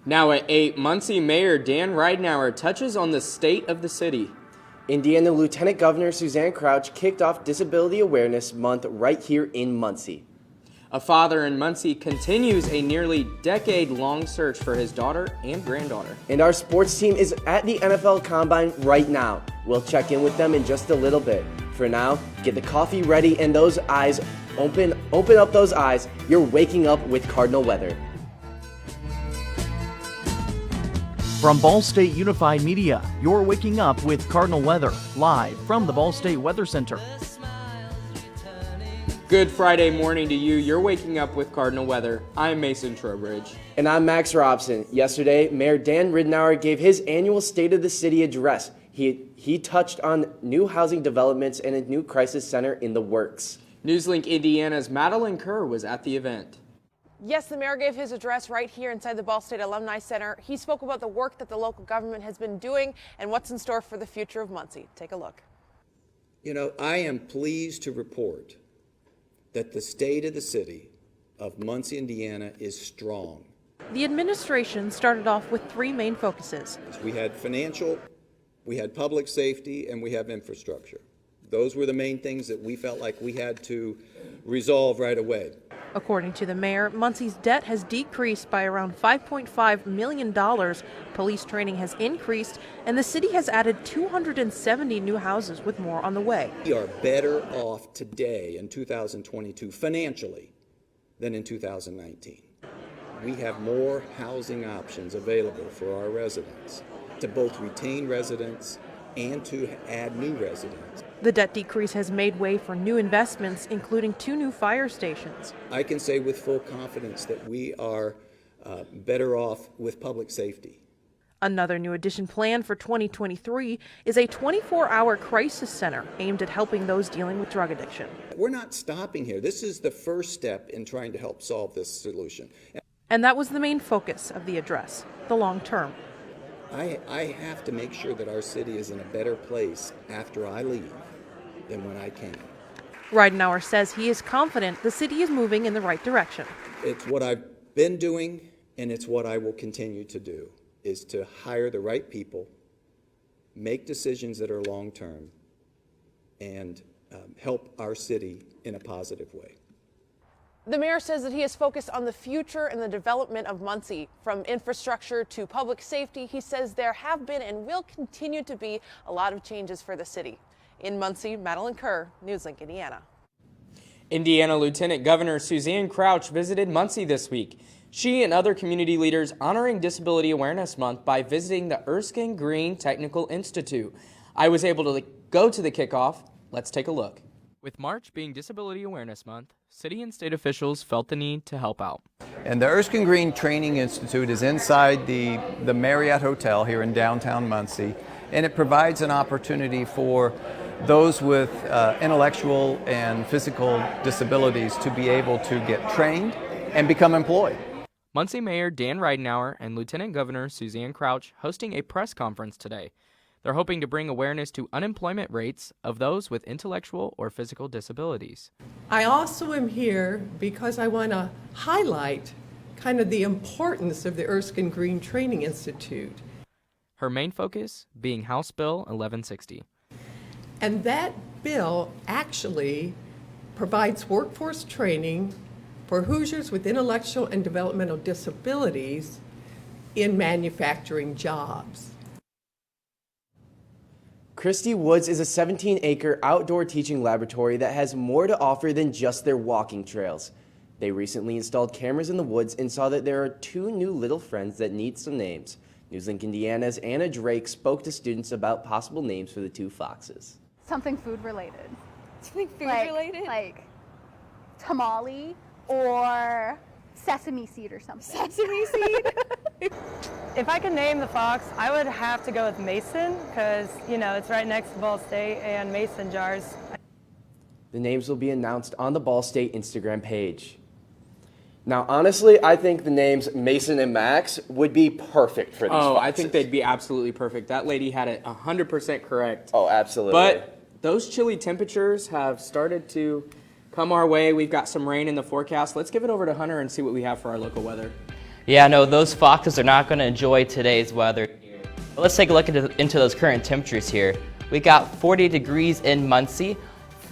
Now at 8, Muncie Mayor Dan Ridenour touches on the state of the city. Indiana Lieutenant Governor Suzanne Crouch kicked off Disability Awareness Month right here in Muncie. A father in Muncie continues a nearly decade-long search for his daughter and granddaughter. And our sports team is at the NFL Combine right now. We'll check in with them in just a little bit. For now, get the coffee ready and those eyes open up those eyes. You're waking up with Cardinal weather. From Ball State Unified Media, you're waking up with Cardinal weather, live from the Ball State Weather Center. Good Friday morning to you. You're waking up with Cardinal weather. I'm Mason Trowbridge. And I'm Max Robson. Yesterday, Mayor Dan Ridenour gave his annual State of the City address. He touched on new housing developments and a new crisis center in the works. Newslink Indiana's Madeline Kerr was at the event. Yes, the mayor gave his address right here inside the Ball State Alumni Center. He spoke about the work that the local government has been doing and what's in store for the future of Muncie. Take a look. You know, I am pleased to report that the state of the city of Muncie, Indiana is strong. The administration started off with three main focuses. We had financial, we had public safety, and we have infrastructure. Those were the main things that we felt like we had to resolve right away. According to the mayor, Muncie's debt has decreased by around $5.5 million. Police training has increased, and the city has added 270 new houses with more on the way. We are better off today in 2022 financially than in 2019. We have more housing options available for our residents to both retain residents and to add new residents. The debt decrease has made way for new investments, including 2 new fire stations. I can say with full confidence that we are better off with public safety. Another new addition planned for 2023 is a 24-hour crisis center aimed at helping those dealing with drug addiction. We're not stopping here. This is the first step in trying to help solve this solution. And that was the main focus of the address, the long term. I have to make sure that our city is in a better place after I leave than when I came. Ridenour says he is confident the city is moving in the right direction. It's what I've been doing, and it's what I will continue to do, is to hire the right people, make decisions that are long-term, and help our city in a positive way. The mayor says that he is focused on the future and the development of Muncie. From infrastructure to public safety, he says there have been and will continue to be a lot of changes for the city. In Muncie, Madeline Kerr, Newslink, Indiana. Indiana Lieutenant Governor Suzanne Crouch visited Muncie this week. She and other community leaders honoring Disability Awareness Month by visiting the Erskine Green Technical Institute. I was able to go to the kickoff. Let's take a look. With March being Disability Awareness Month, city and state officials felt the need to help out. And the Erskine Green Training Institute is inside the Marriott Hotel here in downtown Muncie, and it provides an opportunity for those with intellectual and physical disabilities to be able to get trained and become employed. Muncie Mayor Dan Ridenour and Lieutenant Governor Suzanne Crouch hosting a press conference today. They're hoping to bring awareness to unemployment rates of those with intellectual or physical disabilities. I also am here because I want to highlight kind of the importance of the Erskine Green Training Institute. Her main focus being House Bill 1160. And that bill actually provides workforce training for Hoosiers with intellectual and developmental disabilities in manufacturing jobs. Christie Woods is a 17-acre outdoor teaching laboratory that has more to offer than just their walking trails. They recently installed cameras in the woods and saw that there are 2 new little friends that need some names. Newslink Indiana's Anna Drake spoke to students about possible names for the 2 foxes. Something food related. Something food related? Like tamale or sesame seed or something. Sesame seed? If I could name the fox, I would have to go with Mason because, you know, it's right next to Ball State and Mason jars. The names will be announced on the Ball State Instagram page. Now, honestly, I think the names Mason and Max would be perfect for these foxes. I think they'd be absolutely perfect. That lady had it 100% correct. Oh, absolutely. But those chilly temperatures have started to come our way. We've got some rain in the forecast. Let's give it over to Hunter and see what we have for our local weather. Yeah, no, those foxes are not going to enjoy today's weather here. But let's take a look into those current temperatures here. We got 40 degrees in Muncie,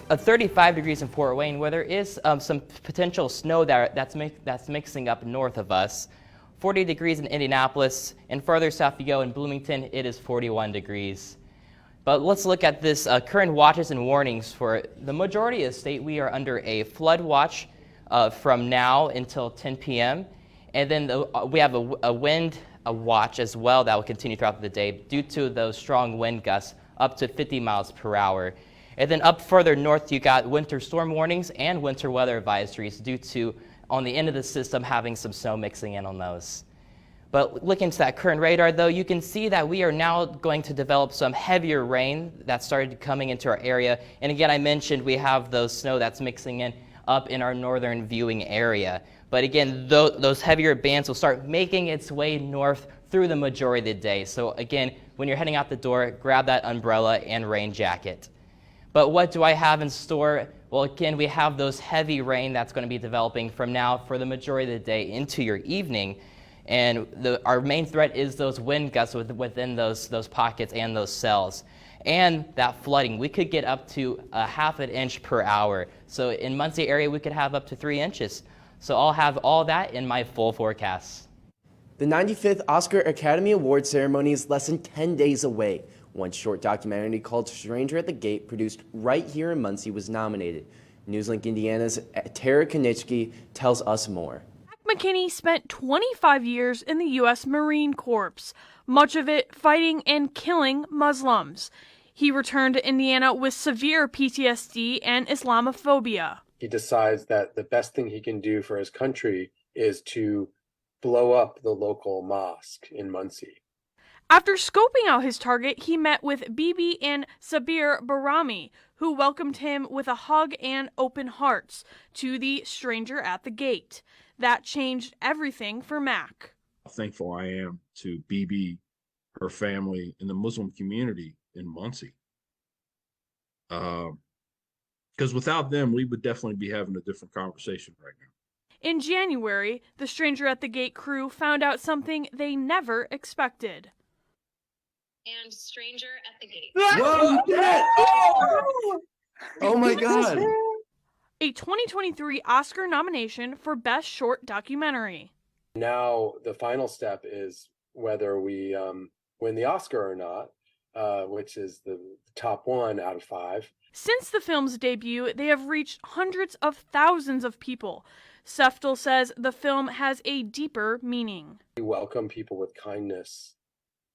35 degrees in Fort Wayne, where there is some potential snow that's mixing up north of us. 40 degrees in Indianapolis, and further south you go in Bloomington, it is 41 degrees. But let's look at this current watches and warnings. For the majority of the state, we are under a flood watch from now until 10 p.m. And then we have a wind watch as well that will continue throughout the day due to those strong wind gusts up to 50 miles per hour. And then up further north, you got winter storm warnings and winter weather advisories due to, on the end of the system, having some snow mixing in on those. But looking to that current radar, though, you can see that we are now going to develop some heavier rain that started coming into our area. And again, I mentioned we have those snow that's mixing in up in our northern viewing area. But again, those heavier bands will start making its way north through the majority of the day. So again, when you're heading out the door, grab that umbrella and rain jacket. But what do I have in store? Well, again, we have those heavy rain that's going to be developing from now for the majority of the day into your evening. And our main threat is those wind gusts within those pockets and those cells. And that flooding, we could get up to a half an inch per hour. So in Muncie area, we could have up to 3 inches. So I'll have all that in my full forecast. The 95th Oscar Academy Award ceremony is less than 10 days away. One short documentary called Stranger at the Gate, produced right here in Muncie, was nominated. Newslink Indiana's Tara Konitsky tells us more. McKinney spent 25 years in the U.S. Marine Corps, much of it fighting and killing Muslims. He returned to Indiana with severe PTSD and Islamophobia. He decides that the best thing he can do for his country is to blow up the local mosque in Muncie. After scoping out his target, he met with Bibi and Sabir Barami, who welcomed him with a hug and open hearts to the Stranger at the Gate. That changed everything for Mac. How thankful I am to Bibi, her family, and the Muslim community in Muncie. Because without them, we would definitely be having a different conversation right now. In January, the Stranger at the Gate crew found out something they never expected. And Stranger at the Gate. Whoa, you did it! Oh my God. A 2023 Oscar nomination for Best Short Documentary. Now the final step is whether we win the Oscar or not, which is the top 1 out of 5. Since the film's debut, they have reached hundreds of thousands of people. Seftel says the film has a deeper meaning. We welcome people with kindness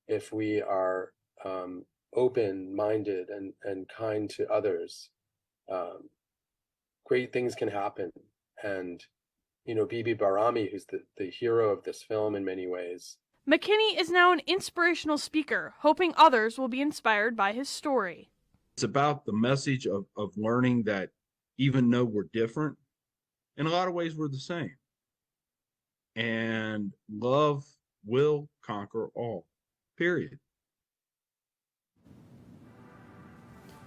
if we are open-minded and kind to others. Great things can happen. And, you know, Bibi Barami, who's the hero of this film in many ways. McKinney is now an inspirational speaker, hoping others will be inspired by his story. It's about the message of learning that even though we're different, in a lot of ways we're the same. And love will conquer all, period.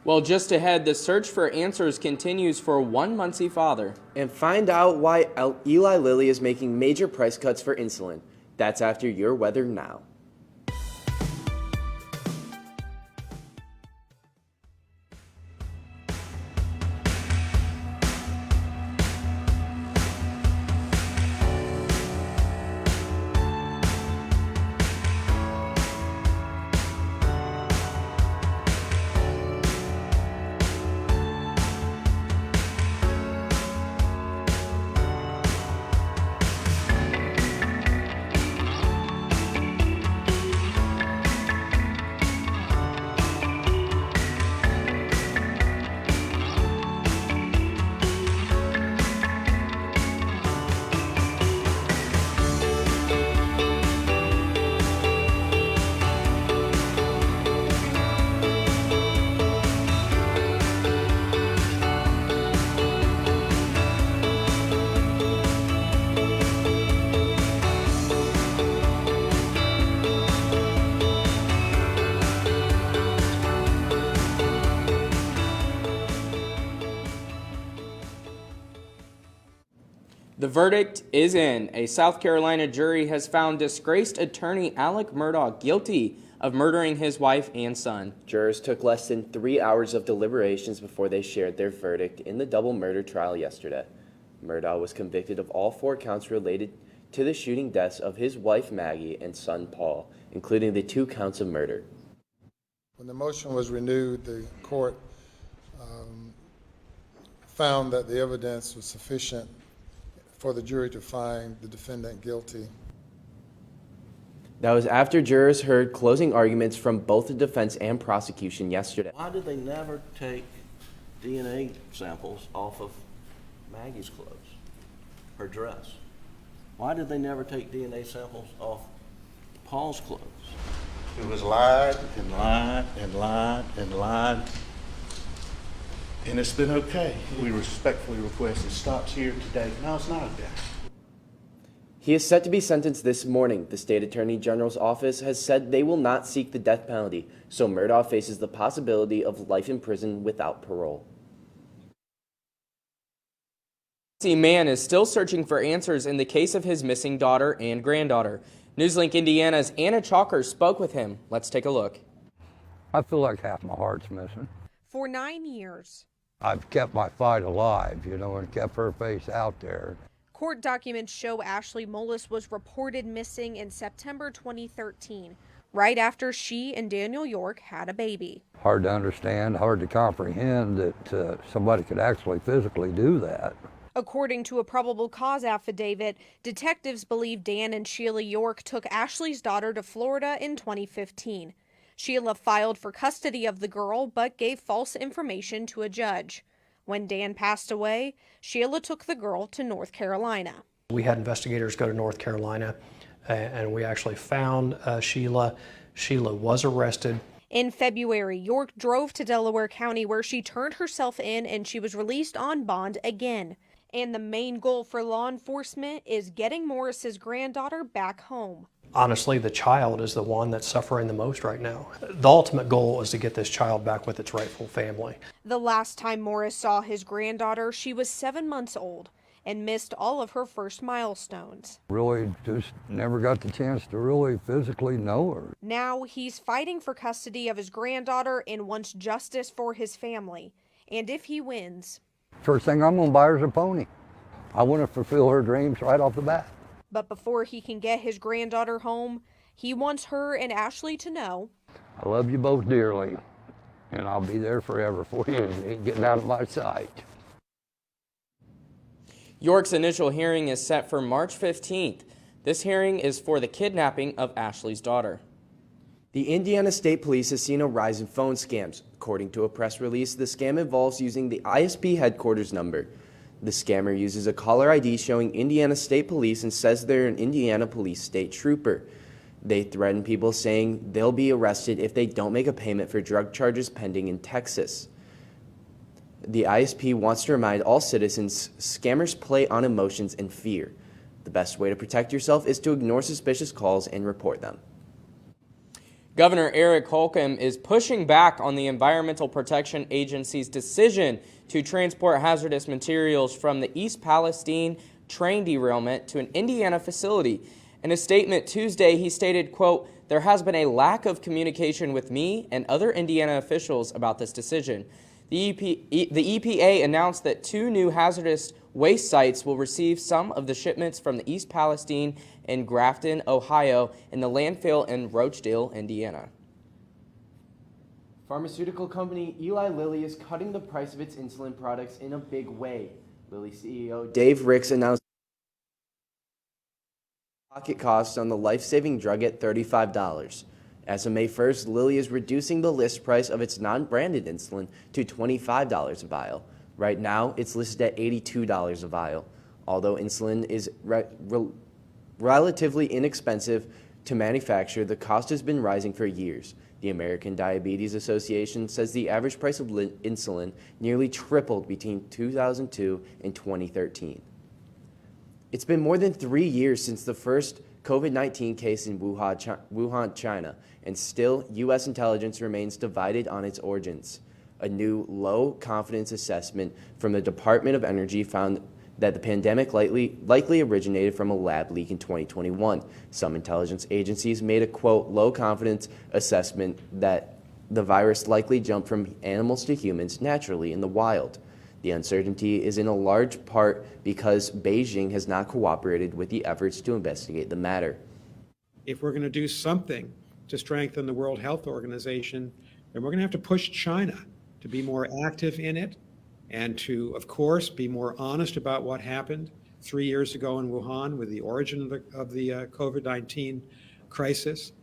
Well, just ahead, the search for answers continues for one Muncie father. And find out why Eli Lilly is making major price cuts for insulin. That's after your weather now. The verdict is in. A South Carolina jury has found disgraced attorney Alec Murdaugh guilty of murdering his wife and son. Jurors took less than 3 hours of deliberations before they shared their verdict in the double murder trial yesterday. Murdaugh was convicted of all 4 counts related to the shooting deaths of his wife Maggie and son Paul, including the 2 counts of murder. When the motion was renewed, the court found that the evidence was sufficient for the jury to find the defendant guilty. That was after jurors heard closing arguments from both the defense and prosecution yesterday. Why did they never take DNA samples off of Maggie's clothes, her dress? Why did they never take DNA samples off Paul's clothes? It was lied and lied and lied and lied, and it's been okay. We respectfully request it stops here today. No, it's not okay. He is set to be sentenced this morning. The state attorney general's office has said they will not seek the death penalty, so Murdaugh faces the possibility of life in prison without parole. A man is still searching for answers in the case of his missing daughter and granddaughter. Newslink Indiana's Anna Chalker spoke with him. Let's take a look. I feel like half my heart's missing. For 9 years. I've kept my fight alive, and kept her face out there. Court documents show Ashley Mullis was reported missing in September 2013, right after she and Daniel York had a baby. Hard to understand, hard to comprehend that somebody could actually physically do that. According to a probable cause affidavit, detectives believe Dan and Sheila York took Ashley's daughter to Florida in 2015. Sheila filed for custody of the girl but gave false information to a judge. When Dan passed away, Sheila took the girl to North Carolina. We had investigators go to North Carolina and we actually found Sheila. Sheila was arrested. In February, York drove to Delaware County where she turned herself in and she was released on bond again. And the main goal for law enforcement is getting Morris's granddaughter back home. Honestly, the child is the one that's suffering the most right now. The ultimate goal is to get this child back with its rightful family. The last time Morris saw his granddaughter, she was 7 months old and missed all of her first milestones. Really just never got the chance to really physically know her. Now he's fighting for custody of his granddaughter and wants justice for his family. And if he wins... First thing I'm going to buy her is a pony. I want to fulfill her dreams right off the bat. But before he can get his granddaughter home, he wants her and Ashley to know, I love you both dearly, and I'll be there forever for you. You ain't getting out of my sight. York's initial hearing is set for March 15th. This hearing is for the kidnapping of Ashley's daughter. The Indiana State Police has seen a rise in phone scams. According to a press release, the scam involves using the ISP headquarters number. The scammer uses a caller ID showing Indiana State Police and says they're an Indiana Police State Trooper. They threaten people saying they'll be arrested if they don't make a payment for drug charges pending in Texas. The ISP wants to remind all citizens scammers play on emotions and fear. The best way to protect yourself is to ignore suspicious calls and report them. Governor Eric Holcomb is pushing back on the Environmental Protection Agency's decision to transport hazardous materials from the East Palestine train derailment to an Indiana facility. In a statement Tuesday, he stated, quote, "There has been a lack of communication with me and other Indiana officials about this decision." The EPA announced that 2 new hazardous waste sites will receive some of the shipments from the East Palestine in Grafton, Ohio, and the landfill in Rochdale, Indiana. Pharmaceutical company Eli Lilly is cutting the price of its insulin products in a big way. Lilly CEO Dave Ricks announced pocket costs on the life-saving drug at $35. As of May 1st, Lilly is reducing the list price of its non-branded insulin to $25 a vial. Right now, it's listed at $82 a vial. Although insulin is relatively inexpensive to manufacture, the cost has been rising for years. The American Diabetes Association says the average price of insulin nearly tripled between 2002 and 2013. It's been more than 3 years since the first COVID-19 case in Wuhan, China, and still U.S. intelligence remains divided on its origins. A new low-confidence assessment from the Department of Energy found that the pandemic likely originated from a lab leak in 2021. Some intelligence agencies made a, quote, low confidence assessment that the virus likely jumped from animals to humans naturally in the wild. The uncertainty is in a large part because Beijing has not cooperated with the efforts to investigate the matter. If we're going to do something to strengthen the World Health Organization, then we're going to have to push China to be more active in it and to, of course, be more honest about what happened 3 years ago in Wuhan with the origin of the COVID-19 crisis.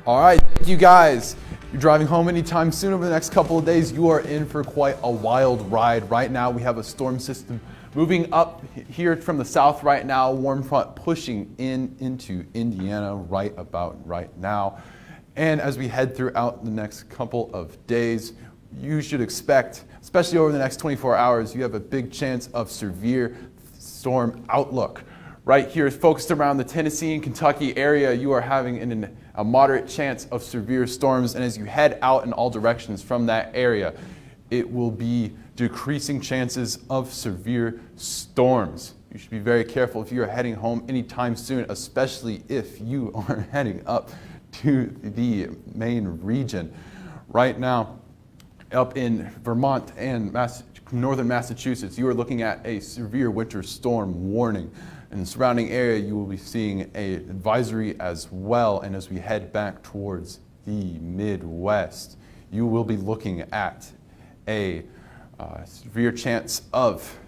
All right, thank you guys. You're driving home anytime soon over the next couple of days, you are in for quite a wild ride. Right now, we have a storm system moving up here from the south right now, warm front pushing into Indiana right now. And as we head throughout the next couple of days, you should expect, especially over the next 24 hours, you have a big chance of severe storm outlook. Right here, focused around the Tennessee and Kentucky area, you are having a moderate chance of severe storms. And as you head out in all directions from that area, it will be decreasing chances of severe storms. You should be very careful if you are heading home anytime soon, especially if you are heading up to the main region. Right now, up in Vermont and northern Massachusetts, you are looking at a severe winter storm warning. In the surrounding area, you will be seeing an advisory as well. And as we head back towards the Midwest, you will be looking at a severe chance of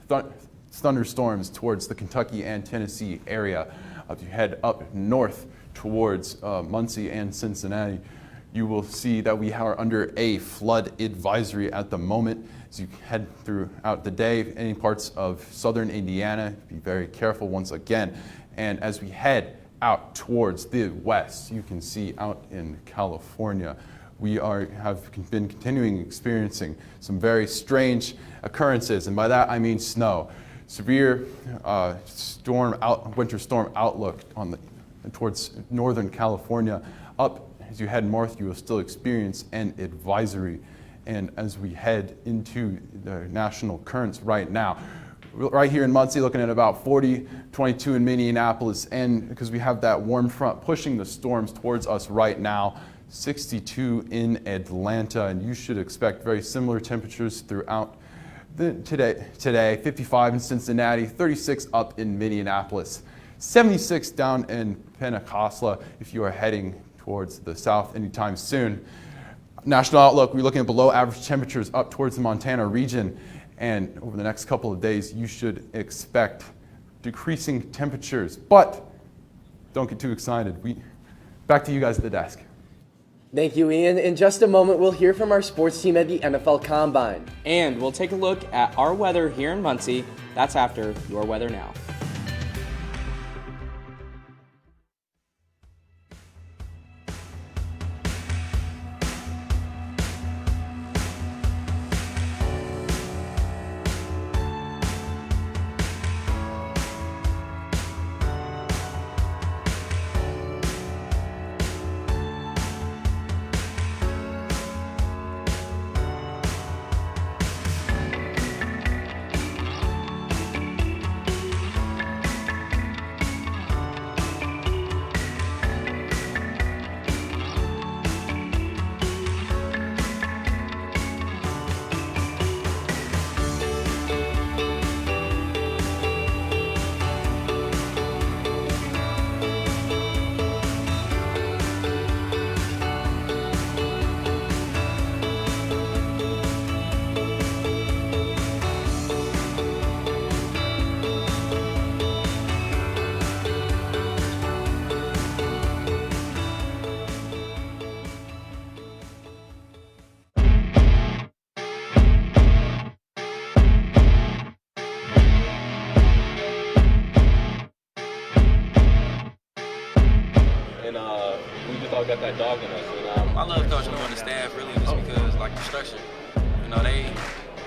thunderstorms towards the Kentucky and Tennessee area. If you head up north towards Muncie and Cincinnati, you will see that we are under a flood advisory at the moment. As you head throughout the day, any parts of southern Indiana, be very careful once again. And as we head out towards the west, you can see out in California, we have been continuing experiencing some very strange occurrences, and by that I mean snow. Severe winter storm outlook towards northern California. Up as you head north, you will still experience an advisory. And as we head into the national currents right now, right here in Muncie, looking at about 40, 22 in Minneapolis, and because we have that warm front pushing the storms towards us right now, 62 in Atlanta, and you should expect very similar temperatures throughout today, 55 in Cincinnati, 36 up in Minneapolis, 76 down in Pentecostla if you are heading towards the south anytime soon. National outlook, we're looking at below average temperatures up towards the Montana region, and over the next couple of days you should expect decreasing temperatures, but don't get too excited. Back to you guys at the desk. Thank you, Ian. In just a moment, we'll hear from our sports team at the NFL Combine. And we'll take a look at our weather here in Muncie. That's after Your Weather Now. got that dog in us. And, I love coaching on the staff really just because like the structure, they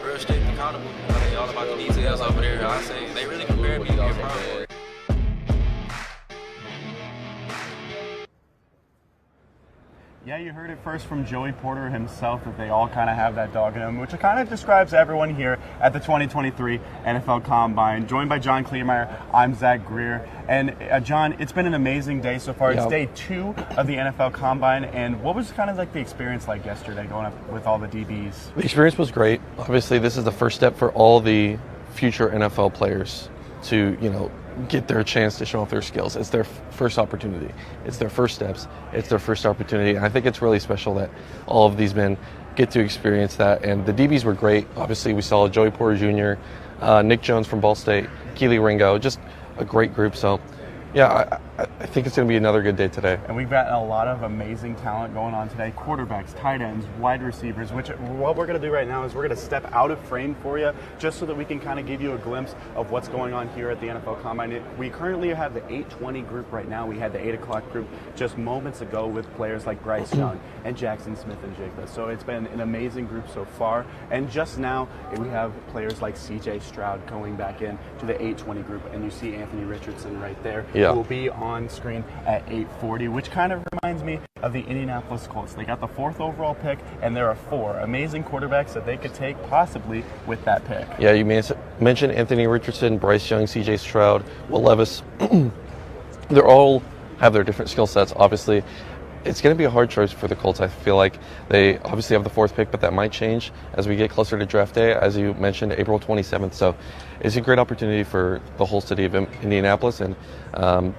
real strict and accountable. They all about the details over there. I say they really prepared me to be a pro. Yeah, you heard it first from Joey Porter himself that they all kind of have that dog in them, which kind of describes everyone here at the 2023 NFL Combine. Joined by John Kleemeyer, I'm Zach Greer. And John, it's been an amazing day so far. It's day 2 of the NFL Combine. And what was kind of like the experience like yesterday going up with all the DBs? The experience was great. Obviously, this is the first step for all the future NFL players to, get their chance to show off their skills. It's their first opportunity. It's their first steps. It's their first opportunity. And I think it's really special that all of these men get to experience that. And the DBs were great. Obviously, we saw Joey Porter Jr., Nick Jones from Ball State, Keely Ringo, just a great group. So, yeah, I think it's going to be another good day today. And we've got a lot of amazing talent going on today. Quarterbacks, tight ends, wide receivers, which what we're going to do right now is we're going to step out of frame for you just so that we can kind of give you a glimpse of what's going on here at the NFL Combine. We currently have the 8:20 group right now. We had the 8 o'clock group just moments ago with players like Bryce Young and Jackson Smith and Jigba. So it's been an amazing group so far. And just now we have players like CJ Stroud going back in to the 8:20 group. And you see Anthony Richardson right there, who will be on screen at 8:40, which kind of reminds me of the Indianapolis Colts. They got the 4th overall pick, and there are 4 amazing quarterbacks that they could take possibly with that pick. Yeah, you mentioned Anthony Richardson, Bryce Young, CJ Stroud, Will Levis. They all have their different skill sets. Obviously, it's going to be a hard choice for the Colts. I feel like they obviously have the 4th pick, but that might change as we get closer to draft day, as you mentioned, April 27th. So it's a great opportunity for the whole city of Indianapolis and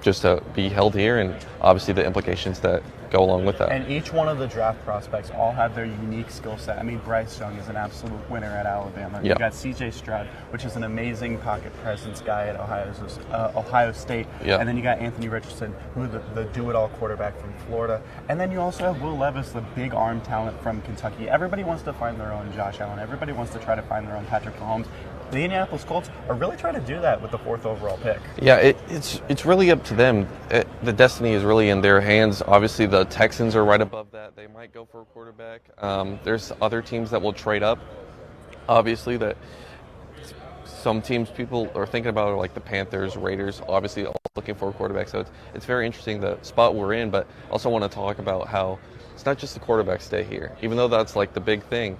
just to be held here, and obviously the implications that go along with that. And each one of the draft prospects all have their unique skill set. I mean, Bryce Young is an absolute winner at Alabama. You got CJ Stroud, which is an amazing pocket presence guy at Ohio State. And then you got Anthony Richardson, who the do-it-all quarterback from Florida. And then you also have Will Levis, the big arm talent from Kentucky. Everybody wants to find their own Josh Allen. Everybody wants to try to find their own Patrick Mahomes. The Indianapolis Colts are really trying to do that with the 4th overall pick. Yeah, it's really up to them. The destiny is really in their hands. Obviously, the Texans are right above that. They might go for a quarterback. There's other teams that will trade up. Obviously, that some teams people are thinking about are like the Panthers, Raiders, obviously all looking for a quarterback. So it's very interesting the spot we're in, but also want to talk about how it's not just the quarterback stay here, even though that's like the big thing.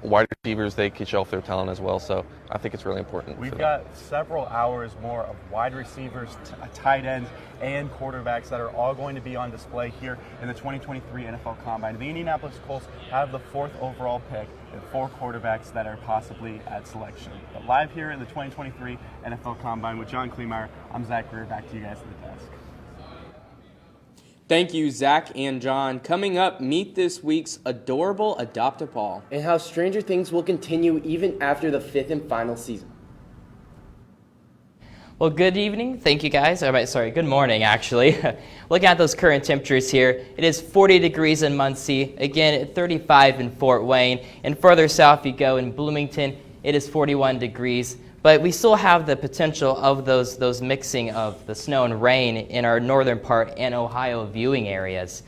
Wide receivers, they can show off their talent as well. So I think it's really important. We've got several hours more of wide receivers, tight ends, and quarterbacks that are all going to be on display here in the 2023 NFL Combine. The Indianapolis Colts have the 4th overall pick and 4 quarterbacks that are possibly at selection. But live here in the 2023 NFL Combine with John Kleemeyer, I'm Zach Greer. Back to you guys at the desk. Thank you, Zach and John. Coming up, meet this week's adorable Adopt-A-Paw. And how Stranger Things will continue even after the 5th and final season. Well, good evening. Thank you, guys. Good morning, actually. Looking at those current temperatures here, it is 40 degrees in Muncie, again, 35 in Fort Wayne, and further south you go in Bloomington, it is 41 degrees. But we still have the potential of those mixing of the snow and rain in our northern part and Ohio viewing areas.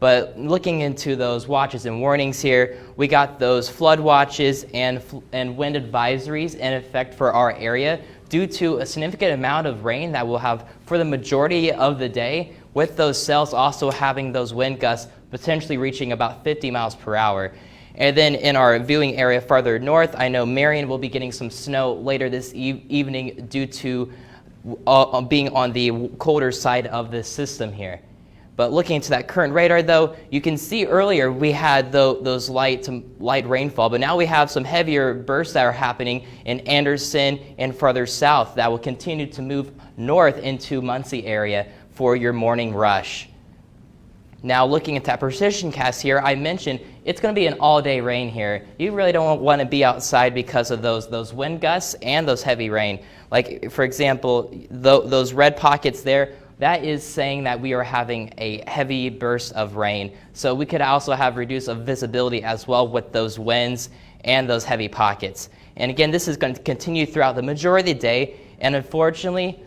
But looking into those watches and warnings here, we got those flood watches and wind advisories in effect for our area due to a significant amount of rain that we'll have for the majority of the day, with those cells also having those wind gusts potentially reaching about 50 miles per hour. And then in our viewing area farther north, I know Marion will be getting some snow later this evening due to being on the colder side of the system here. But looking into that current radar, though, you can see earlier we had those light rainfall, but now we have some heavier bursts that are happening in Anderson and further south that will continue to move north into Muncie area for your morning rush. Now, looking at that precision cast here, I mentioned it's going to be an all-day rain here. You really don't want to be outside because of those wind gusts and those heavy rain. Like, for example, those red pockets there, that is saying that we are having a heavy burst of rain. So we could also have reduced visibility as well with those winds and those heavy pockets. And again, this is going to continue throughout the majority of the day. And unfortunately,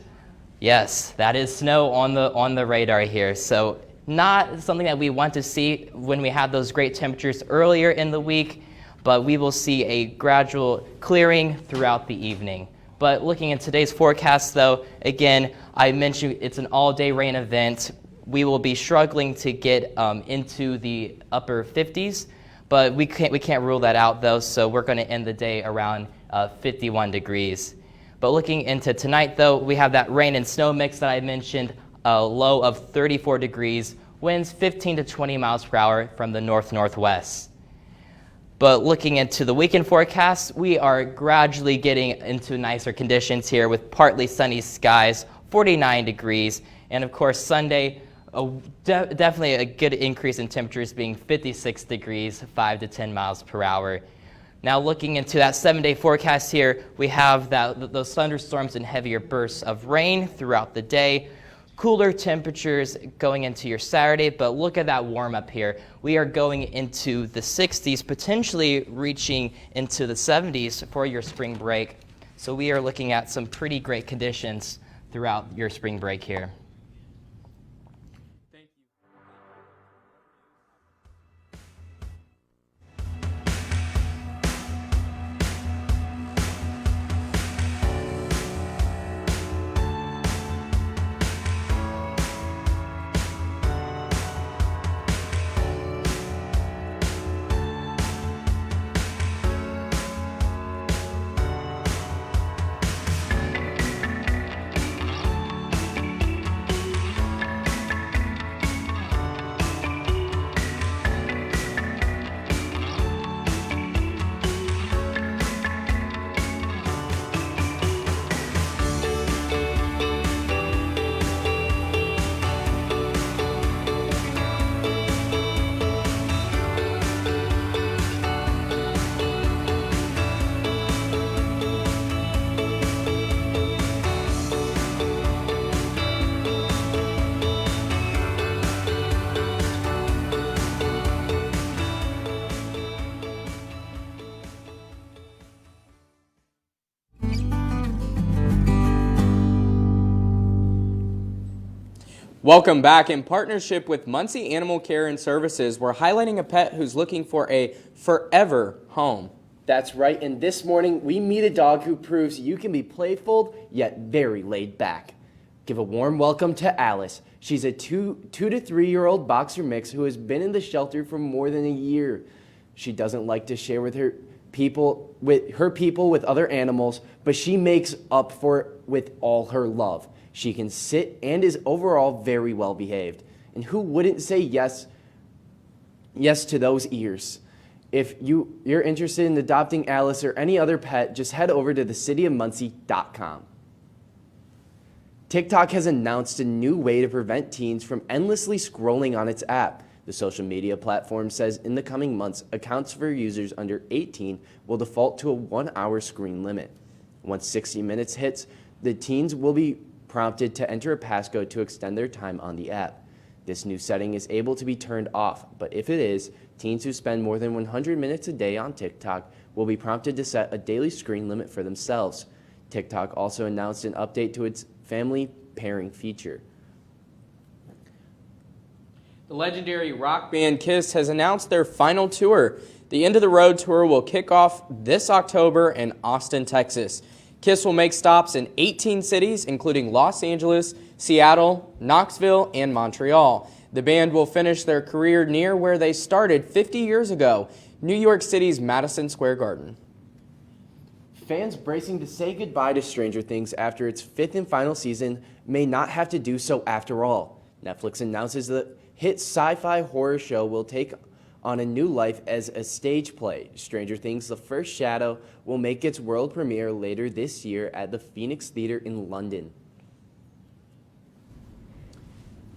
yes, that is snow on the radar here. So not something that we want to see when we have those great temperatures earlier in the week, but we will see a gradual clearing throughout the evening. But looking at today's forecast, though, again, I mentioned it's an all-day rain event we will be struggling to get into the upper 50s, but we can't rule that out though, so we're going to end the day around 51 degrees. But looking into tonight though, we have that rain and snow mix that I mentioned, a low of 34 degrees, winds 15 to 20 miles per hour from the north-northwest. But looking into the weekend forecast, we are gradually getting into nicer conditions here with partly sunny skies, 49 degrees, and of course Sunday, definitely a good increase in temperatures being 56 degrees, 5 to 10 miles per hour. Now looking into that 7-day forecast here, we have those thunderstorms and heavier bursts of rain throughout the day. Cooler temperatures going into your Saturday, but look at that warm up here. We are going into the 60s, potentially reaching into the 70s for your spring break. So we are looking at some pretty great conditions throughout your spring break here. Welcome back. In partnership with Muncie Animal Care and Services, we're highlighting a pet who's looking for a forever home. That's right, and this morning we meet a dog who proves you can be playful yet very laid back. Give a warm welcome to Alice. She's a 2 to 3 year old boxer mix who has been in the shelter for more than a year. She doesn't like to share with her people with other animals, but she makes up for it with all her love. She can sit and is overall very well behaved. And who wouldn't say yes to those ears? If you're interested in adopting Alice or any other pet, just head over to thecityofmuncie.com. TikTok has announced a new way to prevent teens from endlessly scrolling on its app. The social media platform says in the coming months, accounts for users under 18 will default to a 1-hour screen limit. Once 60 minutes hits, the teens will be prompted to enter a passcode to extend their time on the app. This new setting is able to be turned off, but if it is, teens who spend more than 100 minutes a day on TikTok will be prompted to set a daily screen limit for themselves. TikTok also announced an update to its family pairing feature. The legendary rock band Kiss has announced their final tour. The End of the Road tour will kick off this October in Austin, Texas. Kiss will make stops in 18 cities, including Los Angeles, Seattle, Knoxville, and Montreal. The band will finish their career near where they started 50 years ago, New York City's Madison Square Garden. Fans bracing to say goodbye to Stranger Things after its 5th and final season may not have to do so after all. Netflix announces the hit sci-fi horror show will take on a new life as a stage play. Stranger Things: The First Shadow will make its world premiere later this year at the Phoenix Theatre in London.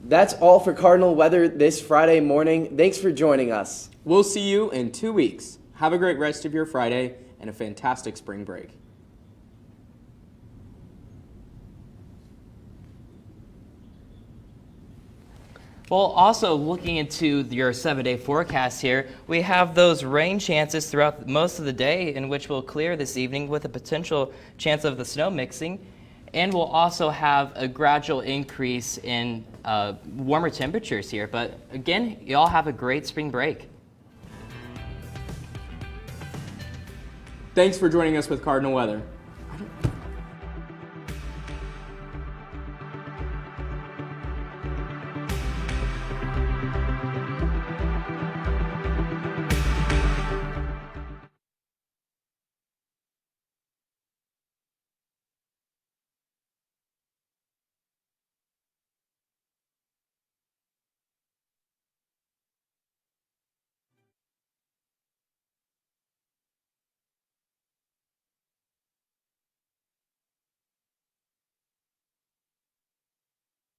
That's all for Cardinal weather this Friday morning. Thanks for joining us. We'll see you in 2 weeks. Have a great rest of your Friday and a fantastic spring break. Well, also looking into your 7-day forecast here, we have those rain chances throughout most of the day, in which will clear this evening with a potential chance of the snow mixing. And we'll also have a gradual increase in warmer temperatures here. But again, y'all have a great spring break. Thanks for joining us with Cardinal Weather.